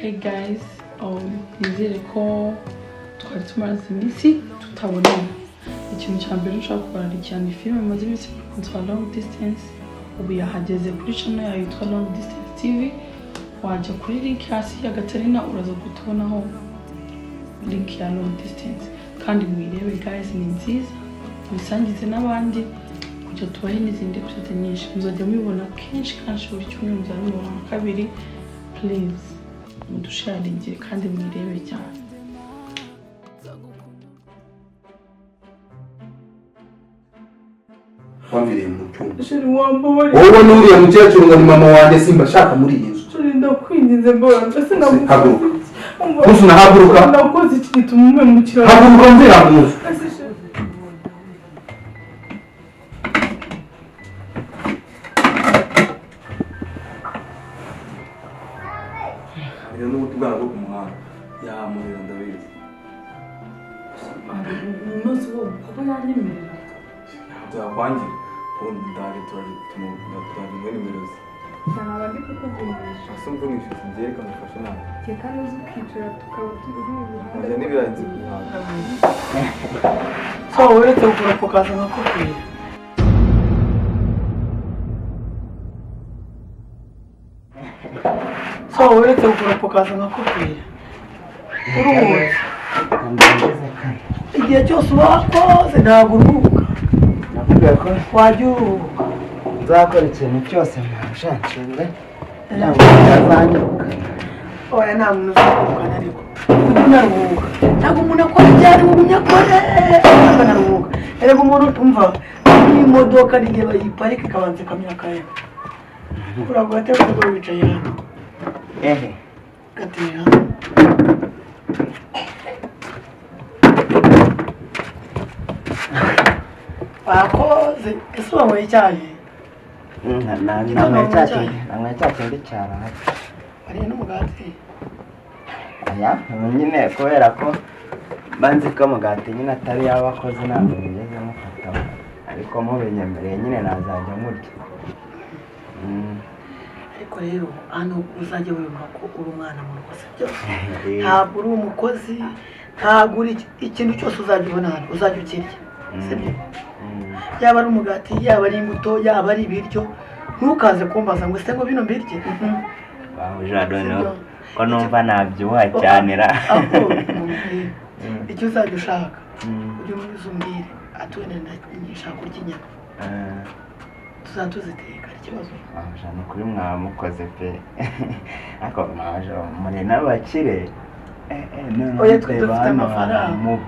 Hey guys, nizere ko twari tumaze iminsi tutabonana. Ikintu cya mbere nshaka kubararikira ni filime maze iminsi yitwa Long Distance. Ubu yahageze kuri channel yayo yitwa Long Distance TV. Wajya kuri link hasi ya Gatarina uraza gutonaho link ya Long Distance. Kandi mwirebe guys, ni nziza. Musangize n'abandi kujya tubahe n'izindi episode nyinshi. Muzajya mubibona kenshi buri cyumweru muzabibona kabiri. Please mudusharingire kandi mwirebe cyane. Wambiriye mu cyumba. Sheri wambabari. Wowe n'uriya mukecuru ngo ni mama wanjye simba shaka muri iyi nzu. Sheri ndakwinginze mbona ese haguruka. Musu nahaguruka. Nakoze iki gituma umwe mu kiraro. Haguruka mvira musu. Iyo n'ubuti bwana bwo kumuhanda yamurira ndabizi. Musu kuba yanyemerera. Byakwangira ubundi ndari turari nimero ze. Ntabwo ndi kukuvunisha. Asa mvunisha byereka mufasha nawe. Reka nuzi ukicara tukaba turi ubuhanga. Ajya n'ibirangiza kuhanga. So uretse kuropoka kaza nakubwira. So uretse kuropoka kaza nakubwira. Uruwe. Igihe cyose wakoze ntabwo uruhuka. Nakubwiye ko Wajya uruhuka. nzakora ikintu cyose mpashanshinga cyangwa ntazanyiruka. Oya nta muntu uzakugana ariko. Unaruhuka. Ntabwo umuntu akora cyane mu munyakore. Akanaruhuka. Erega umuntu utumva imodoka n'igihe bayiparika ikabanza ikamya kare. Uragwa ategura wicaye hano. Gatera. Bakoze ese wanyweye icyayi? Nanyweye cya kindi cyaraye. Hariya n'umugati. Aya nyine kubera ko banzi ko umugati nyine atari y'abakozi ntabwo nigeze mufata, ariko mubinyemereye nyine nazajya murya. Ariko rero hano uzajya wibuka ko uri umwana mu rugo sibyo? Ntabwo uri umukozi, ntabwo uri ikintu cyose uzajya ubona hano uzajya ukirya sibyo? Yaba ari umugati, yaba ari imbuto, yaba ari ibiryo, ntukaze kumbaza ngo ese ngo bino mbirye. Bahujado no ko numva nabyibuha cyane ra. Icyo uzajya ushaka ujye umbwire atone ndashaka kurya inyama. Tuzatuziteka ikibazo. Bahujado kuri mwamukoze pe. Ako bahujado muri n'abakire. Oya dufite amafaranga.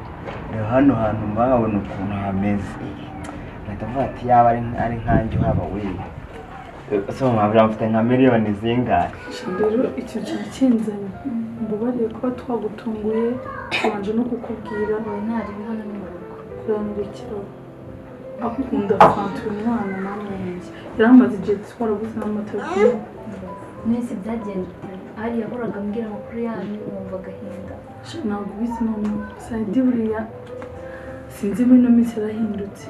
Hano hantu mbabona ukuntu hameze. Ndavuga ati yaba ari nkanjye haba wewe. So mwabura mfite nka miliyoni zingahe? Rero icyo kinzanye mbubariye ko twagutunguye twanje no kukubwira Ntari hano ni mu rugo. kuranurikira akunda fanta umwana namwe yaramaze igihe twarabuze n'amategeko. Mwese byagendeye. Ari yahoraga ambwira amakuru yanyu wumva agahinda. Ntabwo ubizi none sayidi buriya sinzi bino minsi yarahindutse.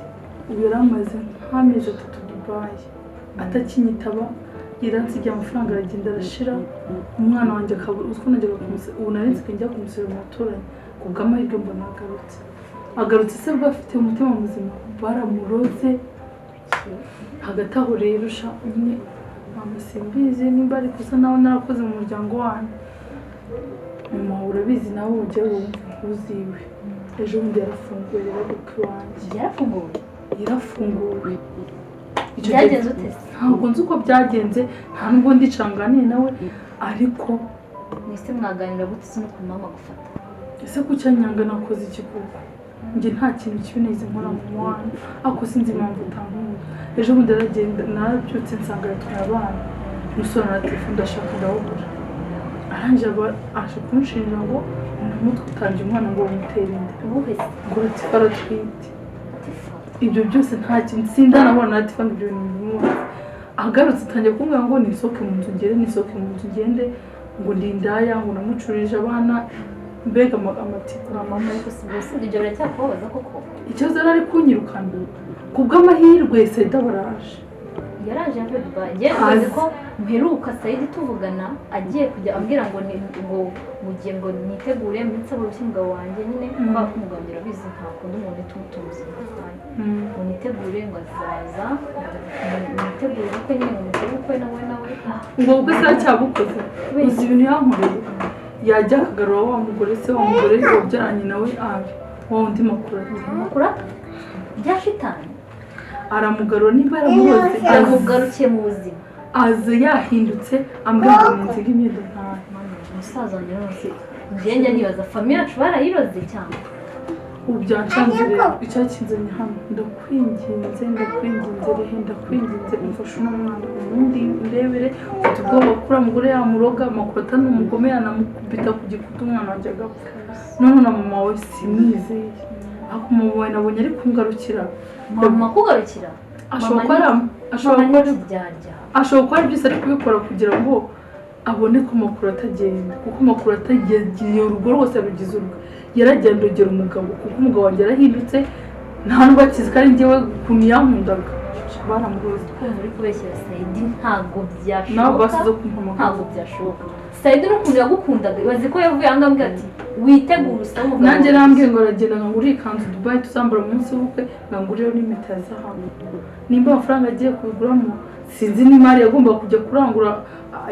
Ubu yaramaze nk'amezi 3 Dubai atakinyitaba, iransigiye amafaranga aragenda arashira. Umwana wanjye akabura utwo najyaga kumusura, ubu nari nsigaye njya kumusura mu baturanyi kubw'amahirwe mbona agarutse se bwo afite umutima muzima baramuroze. Hagati aho rero nyine amusimbize nimba ari kusa nawe narakoze mu muryango wanyu. Mama urabizi nawe ujye uziwe. Ejo bundi yarafunguwe rero ku wanjye. Yarafunguwe. Byagenze ute? Ntabwo nzi uko byagenze, nta nubwo ndicanganiye nawe, ariko Mwese mwaganira gute se no ku mama gufata? ese kucyanyanga nakoze ikikuko. Njye nta kintu kibi neza nkora mu mwana, ako sinzi impamvu utankunda. Ejo bundi narabyutse nsanga yatwaye abana. Musore na telefone ndashaka ndawubura. Arangije aje kunshinja ngo umutwe utangiye umwana ngo umutere inda. Ubuhese. Ngo Latifara atwite. Ibyo byose nta kintu sindanabona Latifara ibyo bintu bimuha. Agarutse utangiye kumbwira ngo nisoke mu nzu ngende ngo ndindaya ngo namucurije abana. Mbega amatikura mama Ariko si ibyo biracyakubabaza koko? ikibazo ari kunyirukana kubw'amahirwe Saida baraje. yaraje yavuye Dubai ngiye ko mperuka Saidi tuvugana agiye kujya ambwira ngo mugiye ngo nitegure iminsi aburushye umugabo wanjye nyine kwa kumugambira bizi nta kundi umuntu tumutuzi ngo nitegure ngo azaza nitegure ko nyine umutegure nawe ngo ubwo se cyabukoze uzi ibintu yankoreye yajya akagarura wa mugore se wa mugore wabyaranye nawe wa undi makuru bya shitani aramugarura niba yaramuhoze aramugarukiye mu buzima aza yahindutse ambwira ngo nzinga imyenda ntawe umusaza wanjye rwose njye nibaza famille yacu barayiroze cyane ubu byancanze rero icyakinzanye hano ndakwinginze rehe ndakwinginze umfashe n'umwana ubundi ndebere ufite ubwoba kuri mugore yamuroga amakota n'umugome yanamukubita ku gikuta umwana wanjye agapfa none na mama we simwizeye ako mama we nabonye ari kungarukira mama kugarukira ashobora kuba ari byose ari kubikora kugira ngo abone ko amakuru atagenda kuko amakuru atagiye urugo rwose yarugize urugo yaragenda ndogera umugabo kuko umugabo wanjye yarahindutse nta n'ubakizi ko ari njyewe ukuntu yankundaga baramuroze muri kubeshyira Saidi ntabwo byashoboka nawe basize kumpamagara ntabwo byashoboka Saidi n'ukuntu yagukundaga ibaze ko yavuye aha ngaha ati witegure usaba umugabo nanjye nambwiye ngo aragenda ngangurire ikanzu Dubai tuzambara umunsi w'ubukwe ngangurireho n'impeta ya zahabu nimba amafaranga agiye kubiguramo sinzi n'imari yagomba kujya kurangura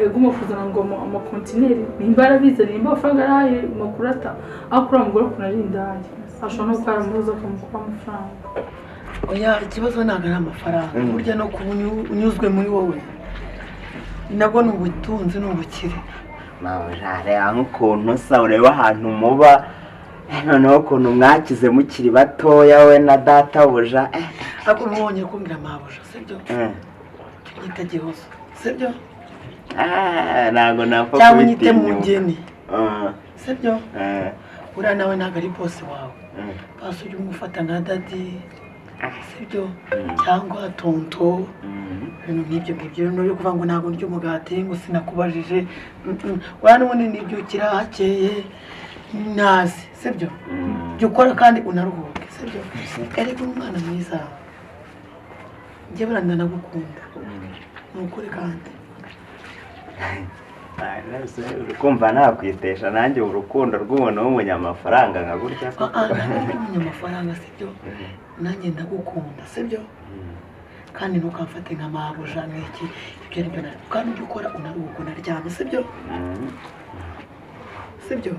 yagomba kuzana ngo amakontineri nimba arabize nimba amafaranga arahaye makuru aho kuriya mugore ukuntu ari indaya ashobora no gukora muruza akamukura amafaranga oya ikibazo ntabwo ari amafaranga burya no kuba unyuzwe muri wowe nabwo ni ubutunzi ni ubukire reba nk'ukuntu usa ureba ahantu muba noneho ukuntu mwakize mukiri batoya we na databuja ariko mubonye kumbwira mabuja sibyo tunyita gihozo sibyo ntabwo napfa cyangwa unyite mugeni sibyo uriya nawe ntabwo ari bose wawe basi ujye umufata nka dadi sibyo cyangwa tonto ibintu nk'ibyo ngibyo rero uri kuvuga ngo ntabwo ndya umugati ngo sinakubajije uriya n'ubundi nibyukira hakeye ntazi sibyo jya ukora kandi unaruhuke sibyo erega umwana mwiza njye buranda nagukunda ni ukuri kandi kumva nakwitesha nanjye urukundo rw'umuntu w'umunyamafaranga nka gutya w'umunyamafaranga sibyo nanjye ndagukunda sibyo kandi ntukamfate nka mabuja n'iki ibyo ari byo kandi ujye ukora unaruhuka unaryame sibyo sibyo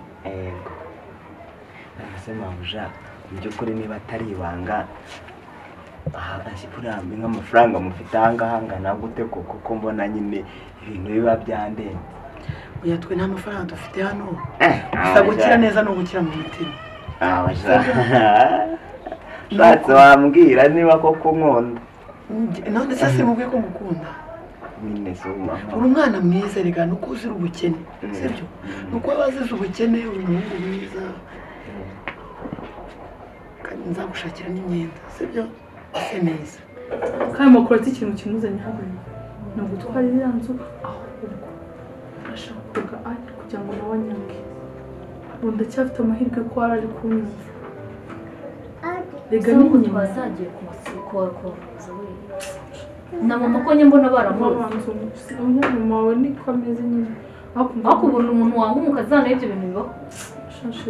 ese mabuja mu by'ukuri niba atari ibanga kuriya nk'amafaranga mufite ahangaha angana gute kuko mbona nyine ibintu biba byandenze oya twe nta mafaranga dufite hano gusa gukira neza no gukira mu mutima ushatse wambwira niba koko nkunda none se simubwiye ko ngukunda uri umwana mwiza rega nuko uzira ubukene sibyo nuko wazize ubukene uri umuhungu mwiza kandi nzagushakira n'imyenda sibyo ase neza kandi makuru ati ikintu kimuzanye hano ni ugutwara iriya nzu ahubwo arashaka kuvuga kugira ngo nawe anyange ubu ndacyafite amahirwe ko ari kunyumva rega n'inyuma twazagiye ku masiko na mama ko njye mbona baramuzi mama wawe niko ameze nyine ariko ubona umuntu wanga umukazana y'ibyo bintu bibaho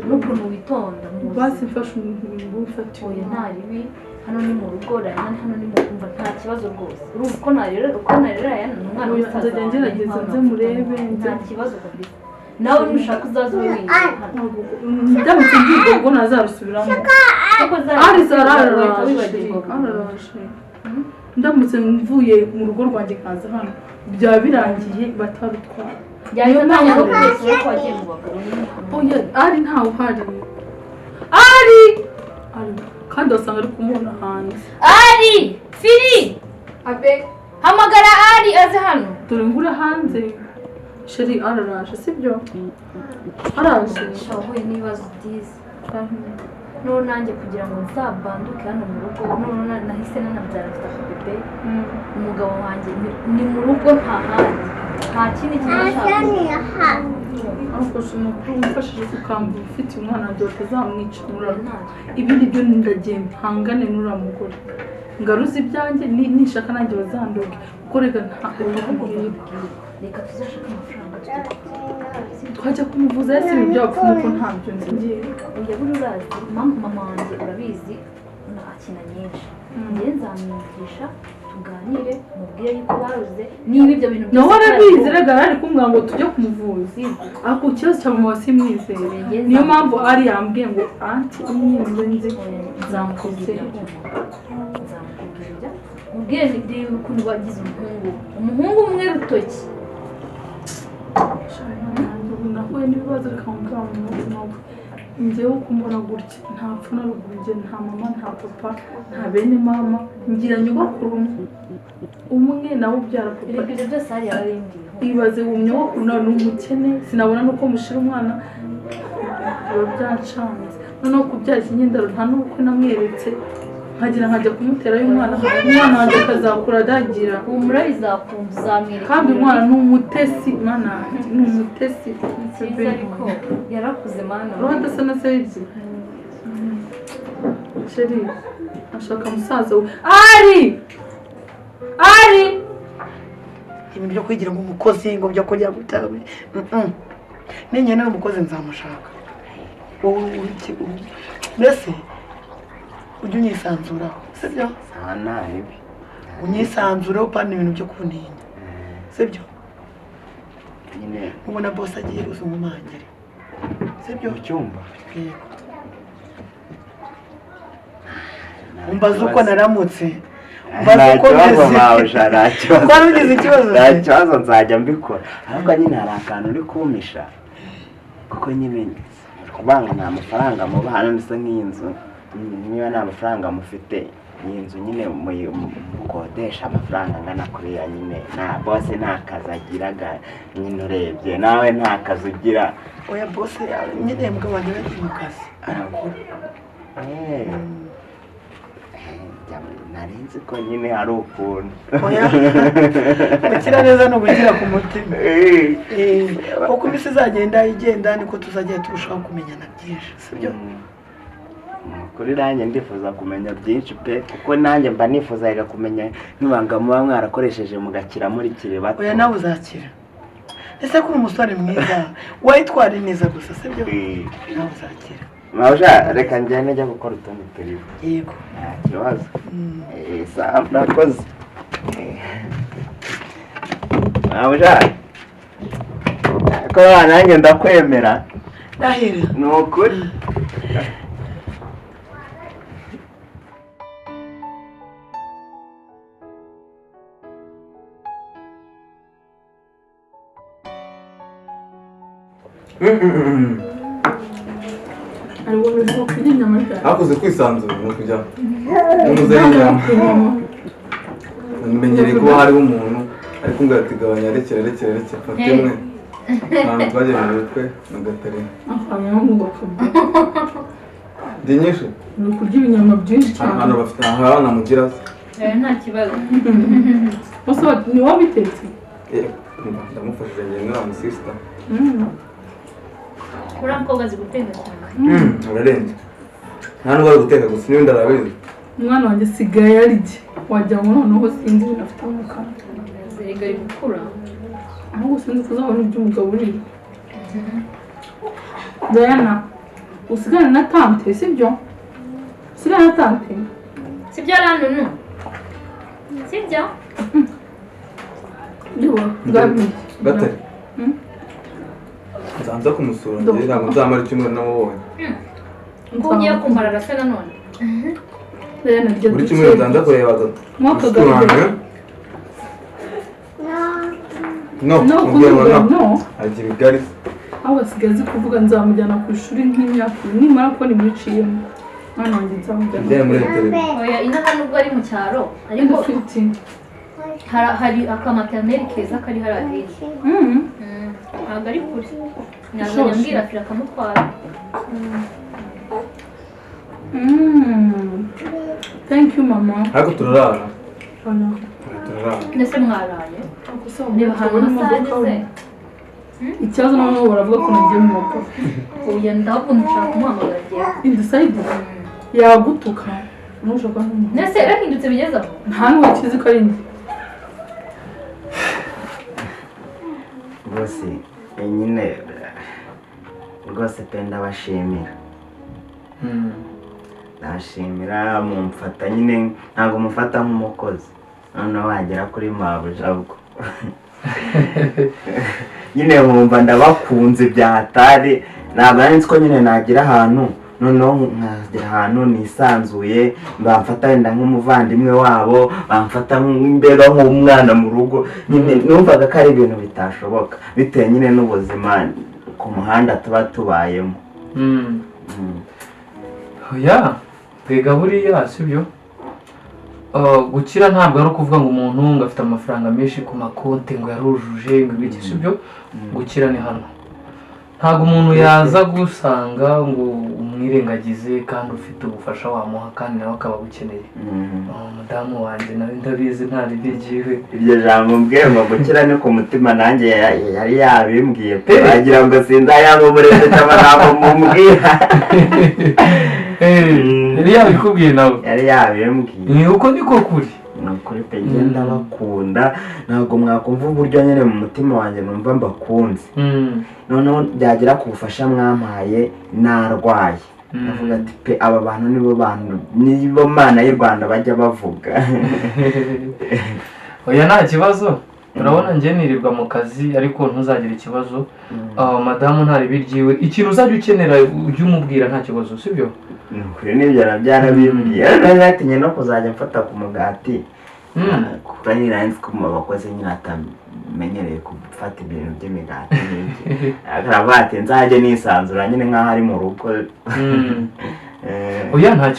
n'ukuntu witonda basi mfashe umuntu ufatiye oya nta ribi hano ni mu rugo rayana hano ni mu kumva nta kibazo rwose urumva uko narera rayana ni umwana w'umusaza nzajya ngerageza nze murebe nta kibazo kabisa nawe nushaka uzaza ube wiga hano ndamutse ngiye ubwo nazarusubiramo ari zararashe ndamutse mvuye mu rugo rwanjye kaza hano byaba birangiye batarutwara yaje ntanya no kubeshya ko wagiye mu bagabo oya ari ntawe uhari ari kandi wasanga ari kumubona hanze ari firi abe hamagara ari aze hano dore ngura hanze sheri araraje sibyo araje shahuye n'ibibazo byiza no nanjye kugira ngo nzabanduke hano mu rugo none nahise nanabyara mfite bebe umugabo wanjye ni mu rugo nta handi nta kindi kizashaka ariko umuntu umufashije gukanga ufite umwana wanjye batazamwica ibi nibyo ndagiye mpangane n'uriya mugore ngaruze ibyanjye nishaka nanjye bazandoge kuko reka reka tuzashaka amafaranga twajya kumuvuza yasi ibintu by'abapfumu ko ntabyo nzi ngiye ujya buri urazi mama wanjye urabizi akina nyinshi njye nzamwigisha tuganire mubwire yuko baruze niba ibyo bintu nawe arabizi rega ari kumbwira ngo tujye kumuvuza ariko ikibazo cya mama wasimwizeye niyo mpamvu ari yambwiye ngo anti imyembe nzi nzamukubwira mubwire niba ukuntu wagize umuhungu umwe rutoki nahuye n'ibibazo bikambwira mu mutima we njyewe kumubona gutya nta pfu na ruguru njye nta mama nta papa nta bene mama ngira nyogokuru umwe nawe ubyara papa ibyo byose hari yarabimbwiye ibaze uwo nyogokuru nawe ni umukene sinabona nuko mushira umwana biba byancanze noneho kubyara ikinyendaro nta n'ubukwe namweretse nkagira nkajya kumuterayo umwana wanjye akazakura adagira humura bizakunda uzamwereka kandi umwana ni umutesi mana ni umutesi cyiza ariko yarakuze mana urabona asa na serivisi sheri ashaka musaza we ari ibintu byo kwigira ngo umukozi ngo byo kujya gutabe n'inyenera umukozi nzamushaka mbese ujye unyisanzuraho sibyo nabi unyisanzureho kandi ibintu byo kuntinya sibyo nyine ubona boss agiye uzumumangire sibyo mu cyumba yego umbaza uko naramutse umbaza uko meze kwari ugize ikibazo nta kibazo nzajya mbikora ariko nyine hari akantu uri kumisha kuko nyine kubanga nta mafaranga mubana bisa nk'iyi nzu niba nta mafaranga mufite iyi nzu nyine mukodesha amafaranga angana kuriya nyine nta bose nta kazi agiraga nyine urebye nawe nta kazi ugira oya bose nyine mbwa wanjye bari mu kazi arakora narinzi ko nyine hari ukuntu oya gukira neza no gukira ku mutima uko iminsi izagenda igenda niko tuzajya turushaho kumenyana byinshi sibyo kuri nanjye ndifuza kumenya byinshi pe kuko nanjye mba nifuzaga kumenya nk'ibanga muba mwarakoresheje mugakira muri kire bato oya nawe uzakira ese ko uri umusore mwiza wayitwara neza gusa sibyo nawe uzakira mawusha reka njyane njya gukora utundi turiho yego nta kibazo sawa murakoze mawusha ko nanjye ndakwemera ndahira ni ukuri hakuze kwisanzura ni ukujya n'umuzengama menyereye kuba hariho umuntu ariko ngo yatigabanya rekera fata imwe ntabwo twagejeje twe na Gatarina ndi nyinshi ni ukurya ibinyama byinshi cyane hano bafite ahantu namugira nta kibazo bose ni wowe bitetse ndamufashije ngende na musista uriya mukobwa azi guteka cyane ararenze nta n'ubwo ari guteka gusa n'ibindi arabizi umwana wanjye asigaye arya wajya ngo noneho sinzi ibintu afite mu kanwa zerega ari gukura ahubwo sinzi kuzabona iby'umugabo urira Diana usigane na tante sibyo usigane na tante sibyo ranunu sibyo Gatari nzanza kumusura njye ntabwo nzamara icyumweru nawe wowe ko ugiye kumara arasa nanone buri cyumweru nzanza kureba no agira igari aho asigaye azi kuvuga nzamujyana ku ishuri nk'imyaka nimara kubona imwiciyemo mwana wanjye nzamujyana njye muri internet oya inaha nubwo ari mu cyaro ariko hari akamaterneri keza kari hariya hirya ntabwo ari kure yazajya ambwira afira akamutwara thank you mama ariko turarara ndetse mwaraye niba ahantu amasaha ageze ikibazo noneho baravuga ko nagiye mu modoka ubu ndabona nshaka kumuhamagara agiye indecide yagutuka nushaka nese yarahindutse bigeze aho nta n'uwo kizi ko ari njye rwose nyine rwose pe ndabashimira ndashimira mumfata nyine ntabwo mufata nk'umukozi noneho wagera kuri mabuja ubwo nyine nkumva ndabakunze bya hatari ntabwo nari nzi ko nyine nagira ahantu noneho nkagira ahantu nisanzuye bamfata wenda nk'umuvandimwe wabo bamfata nk'imbere nk'umwana mu rugo nyine numvaga ko ari ibintu bitashoboka bitewe nyine n'ubuzima ku muhanda tuba tubayemo oya twega buriya sibyo gukira ntabwo ari ukuvuga ngo umuntu ngo afite amafaranga menshi ku makonti ngo yarujuje ngo ibiki sibyo gukira ni hano ntabwo umuntu yaza gusanga ngo umwirengagize kandi ufite ubufasha wamuha kandi nawe akaba agukeneye umudamu wanjye nawe ndabizi ntari byigiwe iryo jambo mbwiye ngo gukira ni ku mutima nanjye yari yabimbwiye pe wagira ngo sinzayamumureze cyangwa ntabwo mumbwira yari yabikubwiye nawe yari yabimbwiye ni uko niko kuri ni ukuri pe ngenda bakunda ntabwo mwakumva uburyo nyine mu mutima wanjye numva mbakunze noneho byagera ku bufasha mwampaye narwaye navuga ati pe aba bantu nibo mana y'u Rwanda bajya bavuga oya nta kibazo urabona njye nirirwa mu kazi ariko ntuzagire ikibazo madamu ntari biryiwe ikintu uzajya ukenera ujye umubwira nta kibazo sibyo kuri n'ibyo byarabimbwiye natinye no kuzajya mfata ku mugati kuko niranzi ko mu bakozi nyine atamenyereye gufata ibintu by'imigati n'iki aravuga ati nzajye nisanzura nyine nk'aho ari mu rugo oya nta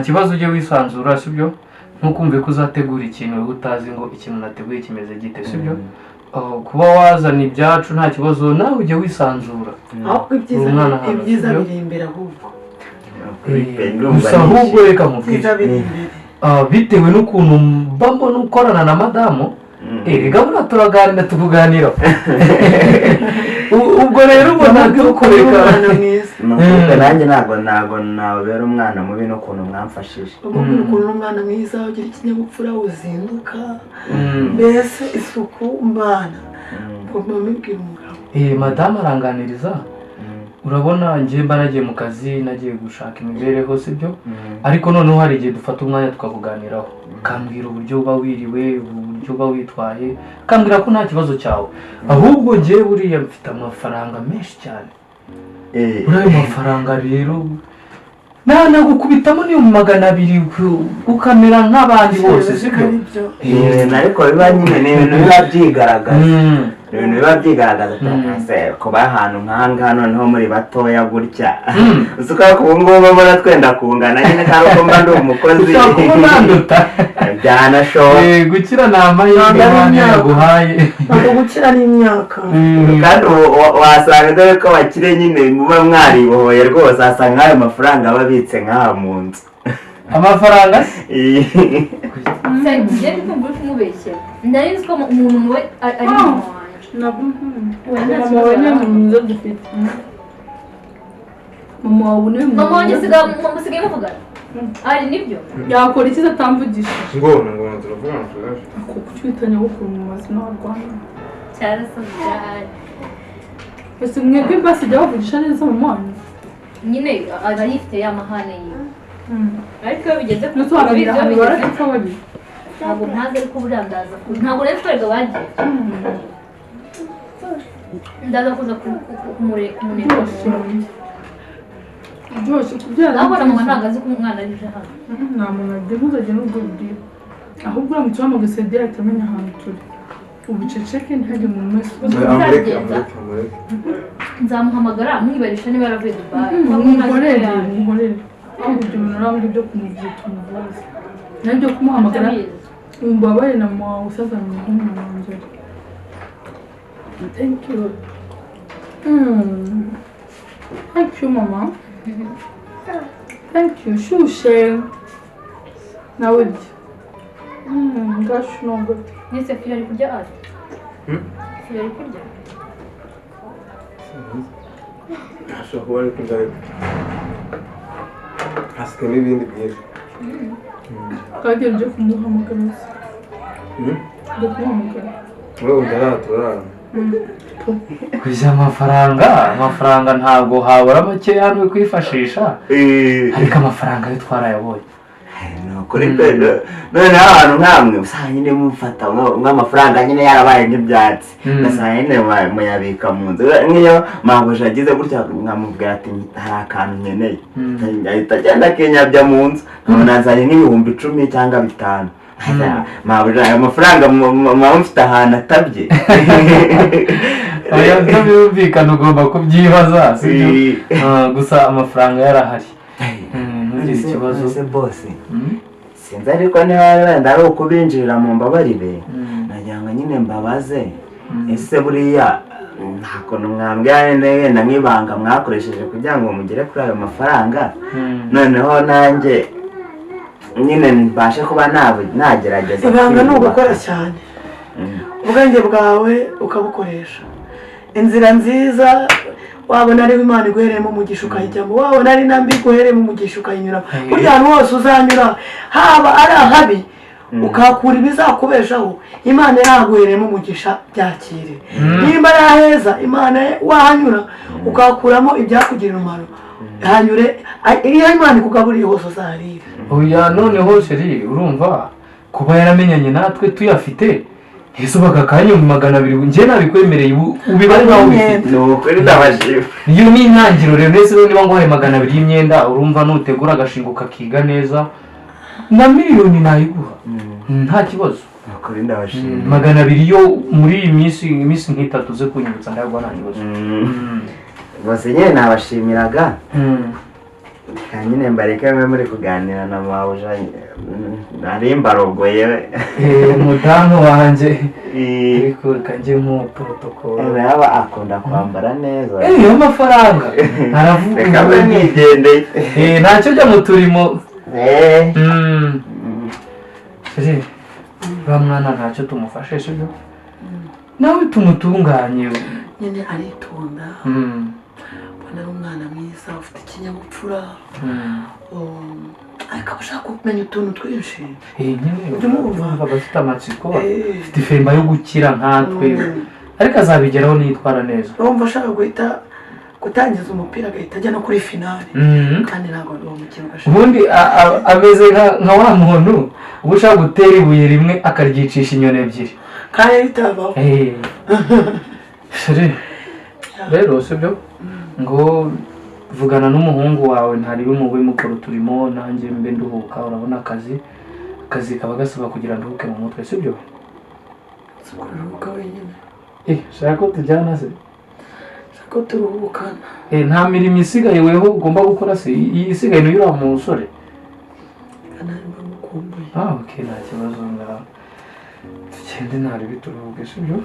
kibazo ujye wisanzura sibyo ntukumve ko uzategura ikintu utazi ngo ikintu nateguye kimeze gite sibyo kuba wazana ibyacu nta kibazo nawe ujye wisanzura ibyiza biri imbere ahubwo gusa ahubwo reka mubwire bitewe n'ukuntu mba mbona ukorana na madamu reka buriya turaganira tukuganira ubwo rero ubona dukoreka nanjye ntabwo nabera umwana mubi n'ukuntu mwamfashije ubwira ukuntu umwana mwiza ugira ikinyabupfura uzinduka mbese isuku mbana ugomba kubibwira umugabo madamu aranganiriza urabona njye mba nagiye mu kazi nagiye gushaka imibereho sibyo ariko noneho hari igihe dufata umwanya tukakuganiraho ukambwira uburyo uba wiriwe uburyo uba witwaye ukambwira ko nta kibazo cyawe ahubwo njye buriya mfite amafaranga menshi cyane muri ayo mafaranga rero nagukubitamo niyo 200 ukamera nk'abandi bose sibyo ariko biba nyine ni ibintu biba byigaragaza ibintu biba byigaragaza kuba ahantu nk'ahangaha noneho muri batoya gutya usuka ko ubu ngubu mbona twenda kungana nyine kandi uko mba ndi umukozi byanashoboye gukira ni amahirwe Imana yaguhaye ntabwo gukira ni imyaka kandi wasanga dore ko bakire nyine muba mwaribohoye rwose wasanga ayo mafaranga aba abitse nk'aha mu nzu amafaranga se njye ndumva uri kumubeshyera ndari nzi ko umuntu we ari mama wanjye mama wawe niwe muntu mwiza dufite mama wawe niwe muntu mama wanjye musigaye muvugana ari nibyo yakora ikiza atamvugishije ngo turavugana tugaje kucyitanya gukura mu mazina y'Rwanda cyarasanzwe ese mwebwe basi jya bavugisha neza mama wanyu nyine aba yifite ya mahane yiwe ariko iyo bigeze ku ntusobanurira ahantu barapfa bari ntabwo ntazi ariko buriya ntabwo rero twereka bagiye ndaza kuza kumuneka byose kubyara ndabona mama ntabwo azi ko umwana arije hano nta muntu agiye ntuzajya n'ubwo bubwira ahubwo uramutse uhamagaye Dieu ahita amenya ahantu turi ubuceceke ntihajye umuntu wese amureke nzamuhamagara amwibarisha niba yaravuye Dubai muhorere ahubwo ibyo bintu urabona ibyo kumuvuza tumuvuza nabyo kumuhamagara umubabare na mama wawe usazanye nk'umuntu wanjye thank you thank you mama thank you shushe nawe gashu no good Nise fili ari kurya ate? Fili ari kurya? ashobora kuba ari kurya hasigaye n'ibindi byinshi twagiye byo kumuhamagara byo kumuhamagara wowe ndarara turarana kujya amafaranga ntabwo habura make hano kwifashisha ariko amafaranga yo twarayabonye nukuri pe none ahantu nkamwe usanga nyine mufata nk'amafaranga nyine yarabaye nk'ibyatsi ugasanga nyine muyabika mu nzu nk'iyo mabuja agize gutya nkamubwira ati hari akantu nkeneye ahita agenda akinyabya mu nzu nkabona azanye nk'ibihumbi 10 cyangwa 5 mabuja ayo mafaranga muba mufite ahantu atabye oya byumvikana ugomba kubyibaza sibyo gusa amafaranga yarahari ntugire ikibazo se bose sinzi ariko niba wenda ari ukubinjirira mu mbabarire nagira ngo nyine mbabaze ese buriya nta kuntu mwambwira wenda nk'ibanga mwakoresheje kugira ngo mugere kuri ayo mafaranga noneho nanjye nyine mbashe kuba nagerageza ibanga ni ugukora cyane ubwenge bwawe ukabukoresha inzira nziza wabona ariho Imana iguhereyemo umugisha ukayijyamo wabona ari nambi iguhereyemo umugisha ukayinyuramo burya ahantu hose uzanyura haba ari ahabi ukahakura ibizakubeshaho Imana yaguhereyemo umugisha byakire nimba ari aheza Imana wahanyura ukahakuramo ibyakugirira umumaro hanyure iyo Imana ikugaburiye hose uzaharira oya noneho sheri urumva kuba yaramenyanye natwe tuyafite Yesu bakakanya 200 nje nabikwemereye ubibare nawe ubifite nukuri ndabashima niyo ni intangiro rero nese niba ngo hari 200 y'imyenda urumva nutegura agashingo kakiga neza na miliyoni nayiguha nta kibazo nukuri ndabashima 200 yo muri iyi minsi nk'itatu ze kunyibutsa ndagwa nta kibazo bose nyine nabashimiraga nyine mbareke mwe muri kuganira na mabuja nari mbarogoye umudamu wanjye ariko kanjye mu protocol yaba akunda kwambara neza yo mafaranga aravuga reka mbe nigendeye ntacyo jya mu turimo ba mwana ntacyo tumufashe sibyo nawe tumutunganye nyine aritonda mbona ari umwana mwiza ufite ikinyabupfura ariko abashaka kumenya utuntu twinshi nyine urumva bafite amatsiko afite ifemba yo gukira nkatwe ariko azabigeraho niyitwara neza urumva ashaka gutangiza umupira agahita ajya no kuri finale kandi ntabwo ari uwo mukino ugashaka ubundi ameze nka wa muntu uba ushaka gutera ibuye rimwe akaryicisha inyoni ebyiri kandi bitabaho rero sibyo ngo vugana n'umuhungu wawe ntari umuwe mukora uturimo nanjye mbe nduhuka urabona akazi kaba gasaba kugira nduhuke mu mutwe sibyo kuruhuka wenyine shaka ko tujyana se shaka ko turuhukana nta mirimo isigaye weho ugomba gukora se iyi isigaye niyo uriya musore kandi mba mukumbuye okay nta kibazo ngaho tugende ntari bituruhuke sibyo